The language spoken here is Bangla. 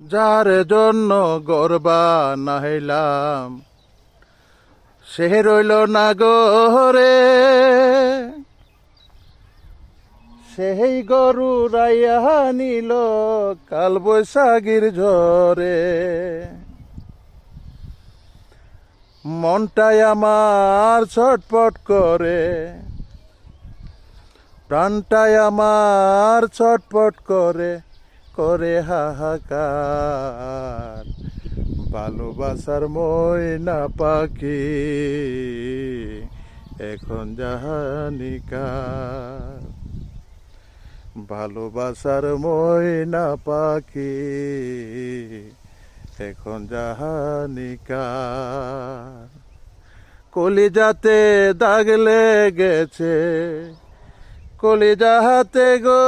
যার জন্য গর্বা নাহিলাম সে রইল না গরে, সেই গরু রাইয়া নিল কাল বৈশাখীর ঝরে। মনটাই আমার ছটপট করে, প্রাণটাই আমার ছটপট করে, করে হাহাকার। ভালোবাসার ময়না পাখি এখন জাহানিকার। ভালোবাসার ময়না পাখি এখন জাহানিকার। কলিজাতে দাগ লেগেছে, কলিজাতে গো